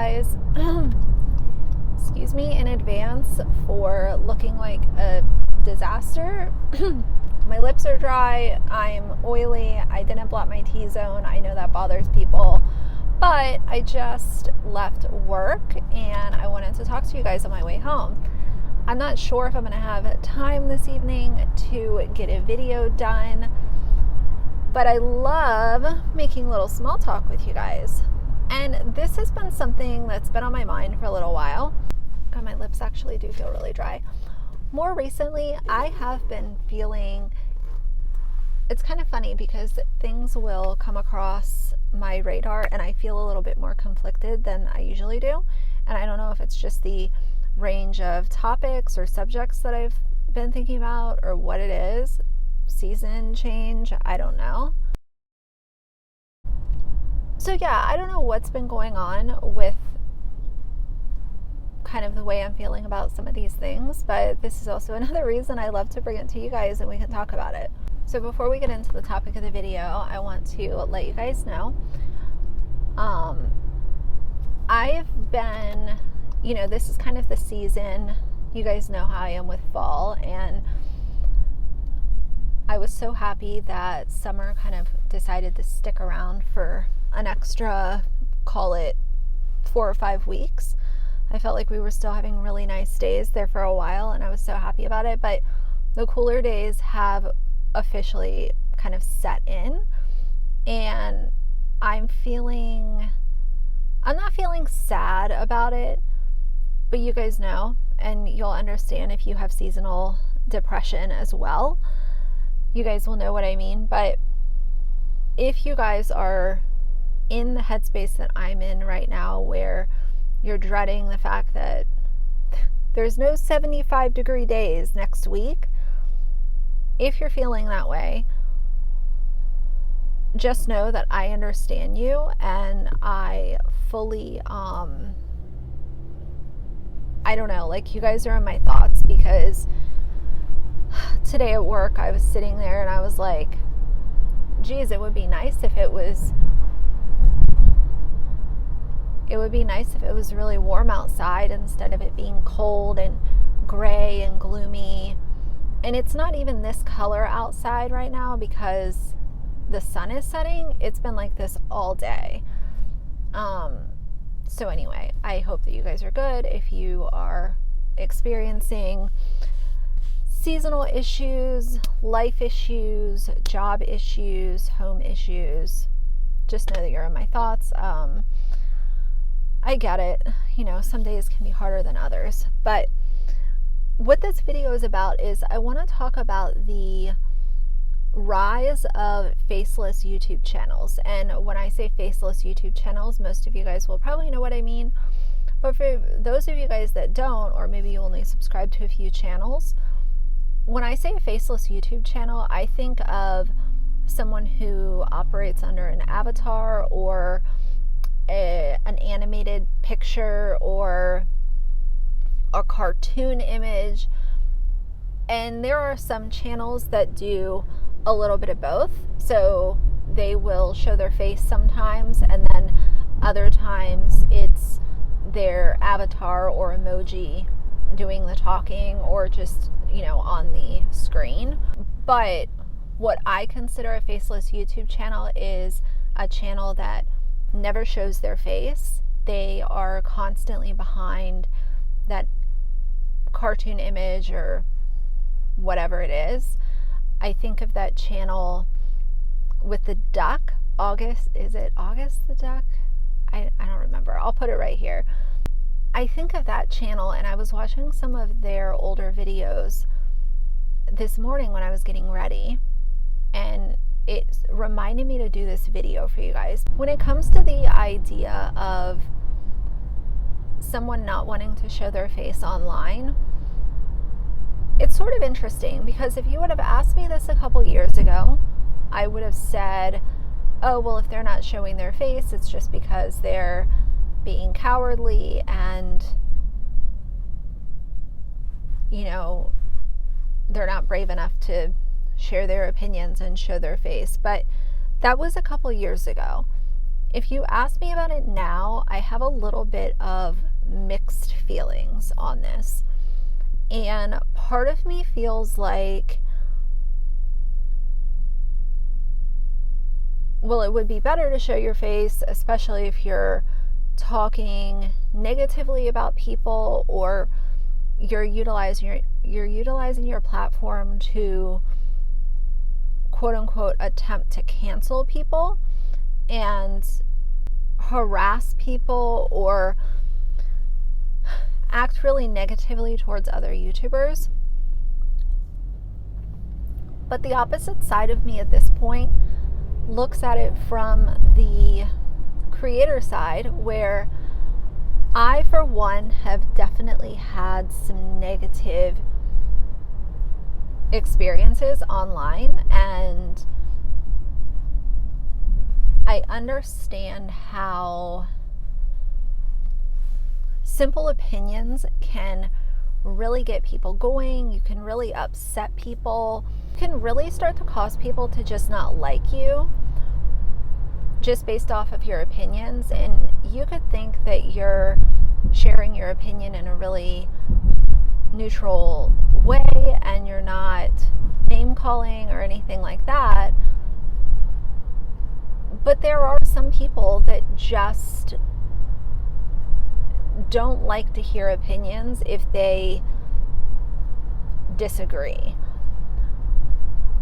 guys, excuse me, in advance for looking like a disaster. My lips are dry, I'm oily, I didn't blot my T-zone. I know that bothers people, but I just left work and I wanted to talk to you guys on my way home. I'm not sure if I'm going to have time this evening to get a video done, but I love making little small talk with you guys. And this has been something that's been on my mind for a little while. God, my lips actually do feel really dry. More recently, I have been feeling, it's kind of funny because things will come across my radar and I feel a little bit more conflicted than I usually do. And I don't know if it's just the range of topics or subjects that I've been thinking about or what it is. Season change, I don't know. So yeah, I don't know what's been going on with kind of the way I'm feeling about some of these things, but this is also another reason I love to bring it to you guys and we can talk about it. So before we get into the topic of the video, I want to let you guys know, I've been, this is kind of the season. You guys know how I am with fall, and I was so happy that summer kind of decided to stick around for an extra, call it 4 or 5 weeks. I felt like we were still having really nice days there for a while, and I was so happy about it, but the cooler days have officially kind of set in, and I'm not feeling sad about it, but you guys know, and you'll understand if you have seasonal depression as well. You guys will know what I mean, but if you guys are in the headspace that I'm in right now, where you're dreading the fact that there's no 75-degree days next week, if you're feeling that way, just know that I understand you, and I fully, I don't know, like, you guys are in my thoughts, because today at work, I was sitting there and I was like, geez, it would be nice if it was really warm outside instead of it being cold and gray and gloomy. And it's not even this color outside right now because the sun is setting. It's been like this all day. So anyway, I hope that you guys are good. If you are experiencing seasonal issues, life issues, job issues, home issues, just know that you're in my thoughts. I get it. Some days can be harder than others. But what this video is about is I want to talk about the rise of faceless YouTube channels. And when I say faceless YouTube channels, most of you guys will probably know what I mean. But for those of you guys that don't, or maybe you only subscribe to a few channels, when I say a faceless YouTube channel, I think of someone who operates under an avatar or an animated picture or a cartoon image. And there are some channels that do a little bit of both. So they will show their face sometimes, and then other times it's their avatar or emoji doing the talking, or just on the screen. But what I consider a faceless YouTube channel is a channel that never shows their face. They are constantly behind that cartoon image or whatever it is. I think of that channel with the duck, August. Is it August the duck? I don't remember. I'll put it right here. I think of that channel, and I was watching some of their older videos this morning when I was getting ready, and it reminded me to do this video for you guys. When it comes to the idea of someone not wanting to show their face online, it's sort of interesting, because if you would have asked me this a couple years ago, I would have said, oh, well, if they're not showing their face, it's just because they're being cowardly and, they're not brave enough to share their opinions and show their face. But that was a couple years ago. If you ask me about it now, I have a little bit of mixed feelings on this. And part of me feels like, well, it would be better to show your face, especially if you're talking negatively about people, or you're utilizing your platform to quote unquote attempt to cancel people and harass people or act really negatively towards other YouTubers. But the opposite side of me at this point looks at it from the creator side, where I, for one, have definitely had some negative experiences online, and I understand how simple opinions can really get people going. You can really upset people. You can really start to cause people to just not like you just based off of your opinions. And you could think that you're sharing your opinion in a really neutral way and you're not name calling or anything like that. But there are some people that just don't like to hear opinions if they disagree.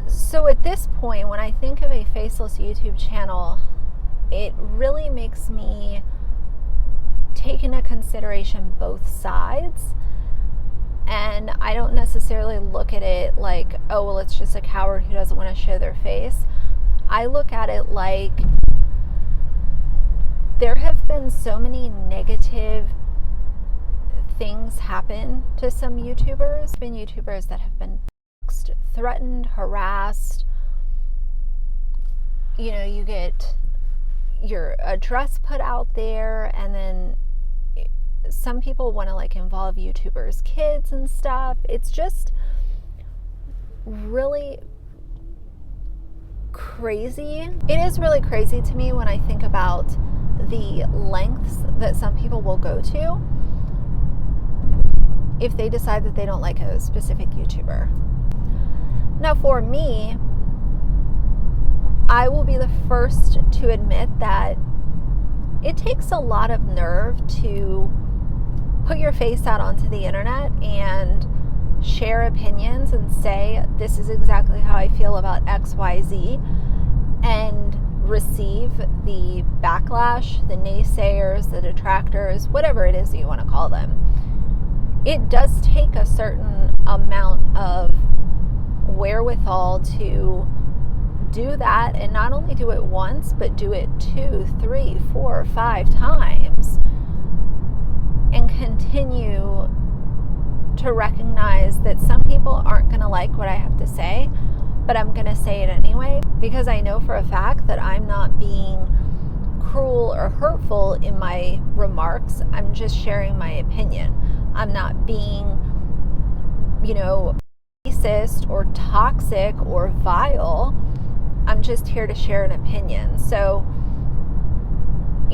So at this point, when I think of a Faceless YouTube channel, it really makes me take into consideration both sides. And I don't necessarily look at it like, oh, well, it's just a coward who doesn't want to show their face. I look at it like there have been so many negative things happen to some YouTubers. There's been YouTubers that have been threatened, harassed. You know, you get your address put out there, and then some people want to like involve YouTubers' kids and stuff. It's just really crazy. It is really crazy to me when I think about the lengths that some people will go to if they decide that they don't like a specific YouTuber. Now, for me, I will be the first to admit that it takes a lot of nerve to put your face out onto the internet and share opinions and say, this is exactly how I feel about XYZ, and receive the backlash, the naysayers, the detractors, whatever it is that you want to call them. It does take a certain amount of wherewithal to do that, and not only do it once, but do it 2, 3, 4, 5 times, and continue to recognize that some people aren't going to like what I have to say, but I'm going to say it anyway, because I know for a fact that I'm not being cruel or hurtful in my remarks. I'm just sharing my opinion. I'm not being, racist or toxic or vile. I'm just here to share an opinion. So,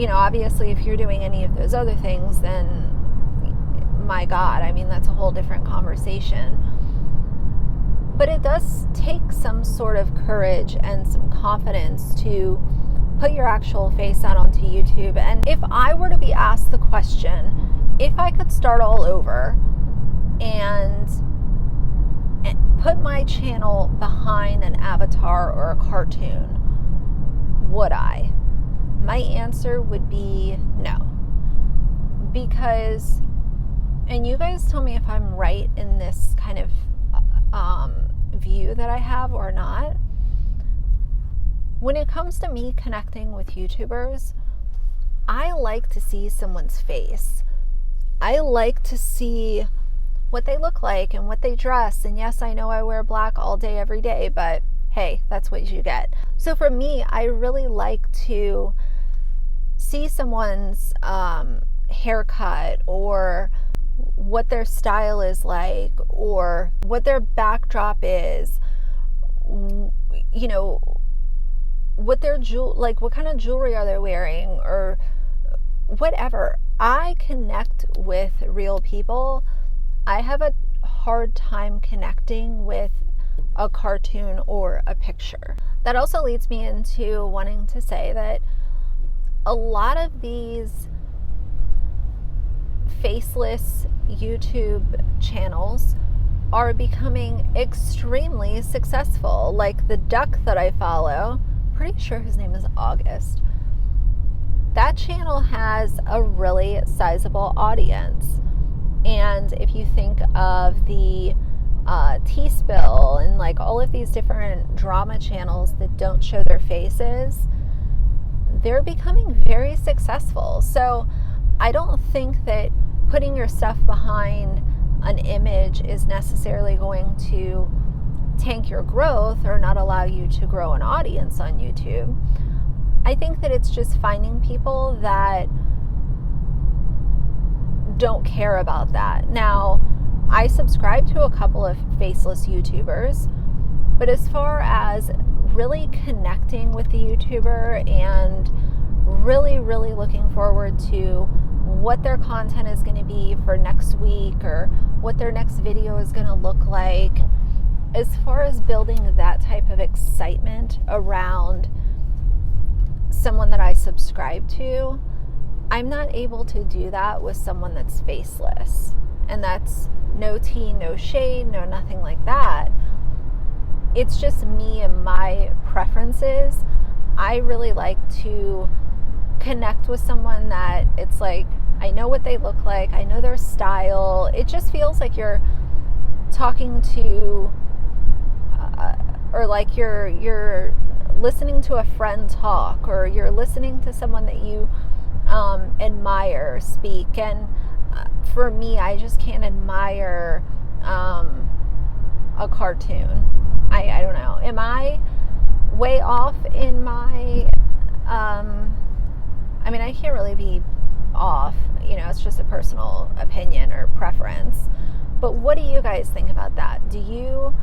obviously if you're doing any of those other things, then my God, I mean, that's a whole different conversation. But it does take some sort of courage and some confidence to put your actual face out onto YouTube. And if I were to be asked the question, if I could start all over and put my channel behind an avatar or a cartoon, would I? My answer would be no. Because, and you guys tell me if I'm right in this kind of view that I have or not. When it comes to me connecting with YouTubers, I like to see someone's face. I like to see what they look like and what they dress. And yes, I know I wear black all day, every day, but hey, that's what you get. So for me, I really like to see someone's haircut, or what their style is like, or what their backdrop is, what their what kind of jewelry are they wearing, or whatever. I connect with real people. I have a hard time connecting with a cartoon or a picture. That also leads me into wanting to say that a lot of these faceless YouTube channels are becoming extremely successful. Like the duck that I follow, pretty sure his name is August. That channel has a really sizable audience. And if you think of the T-Spill and like all of these different drama channels that don't show their faces, they're becoming very successful. So I don't think that putting your stuff behind an image is necessarily going to tank your growth or not allow you to grow an audience on YouTube. I think that it's just finding people that don't care about that. Now, I subscribe to a couple of faceless YouTubers, but as far as really connecting with the YouTuber and really looking forward to what their content is going to be for next week or what their next video is going to look like, as far as building that type of excitement around someone that I subscribe to, I'm not able to do that with someone that's faceless. And that's no tea, no shade, no nothing like that. It's just me and my preferences. I really like to connect with someone that it's like, I know what they look like, I know their style. It just feels like you're talking to, or like you're listening to a friend talk, or you're listening to someone that you admire speak. And for me, I just can't admire a cartoon. I don't know. Am I way off in my, I mean, I can't really be off, you know, it's just a personal opinion or preference. But what do you guys think about that? Do you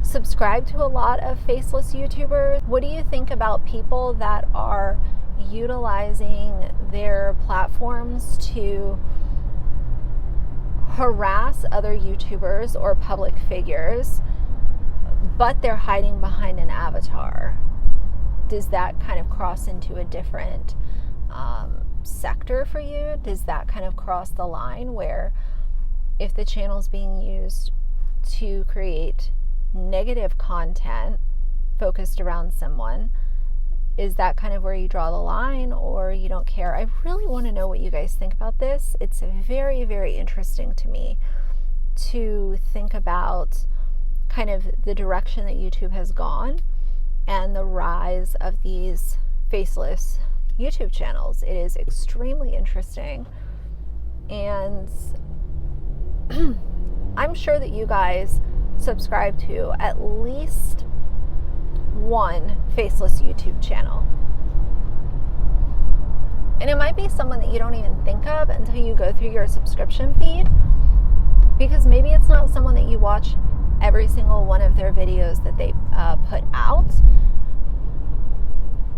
subscribe to a lot of faceless YouTubers? What do you think about people that are utilizing their platforms to harass other YouTubers or public figures, but they're hiding behind an avatar? Does that kind of cross into a different sector for you? Does that kind of cross the line where if the channel's being used to create negative content focused around someone, is that kind of where you draw the line, or you don't care? I really want to know what you guys think about this. It's very interesting to me to think about kind of the direction that YouTube has gone and the rise of these faceless YouTube channels. It is extremely interesting, and I'm sure that you guys subscribe to at least one faceless YouTube channel. And it might be someone that you don't even think of until you go through your subscription feed, because maybe it's not someone that you watch every single one of their videos that they put out.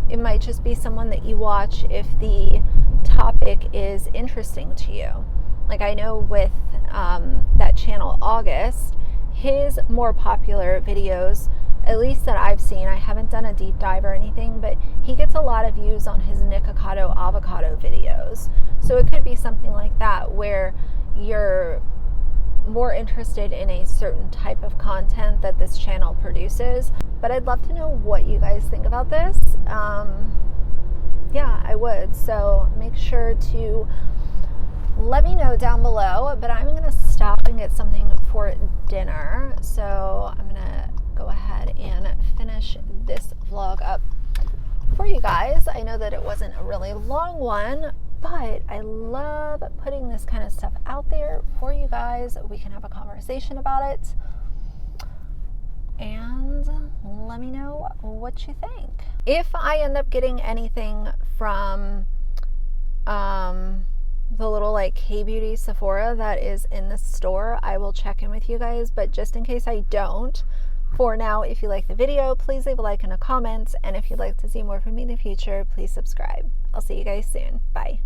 It might just be someone that you watch if the topic is interesting to you. Like I know with that channel August, his more popular videos, at least that I've seen, I haven't done a deep dive or anything, but he gets a lot of views on his Nikocado avocado videos. So it could be something like that where you're more interested in a certain type of content that this channel produces. But I'd love to know what you guys think about this. Yeah, I would. So make sure to let me know down below. But I'm going to stop and get something for dinner. So I'm going to go ahead and finish this vlog up for you guys. I know that it wasn't a really long one, but I love putting this kind of stuff out there for you guys. We can have a conversation about it. And let me know what you think. If I end up getting anything from the little like K-Beauty Sephora that is in the store, I will check in with you guys. But just in case I don't, For now, if you like the video, please leave a like and a comment. And if you'd like to see more from me in the future, please subscribe. I'll see you guys soon. Bye.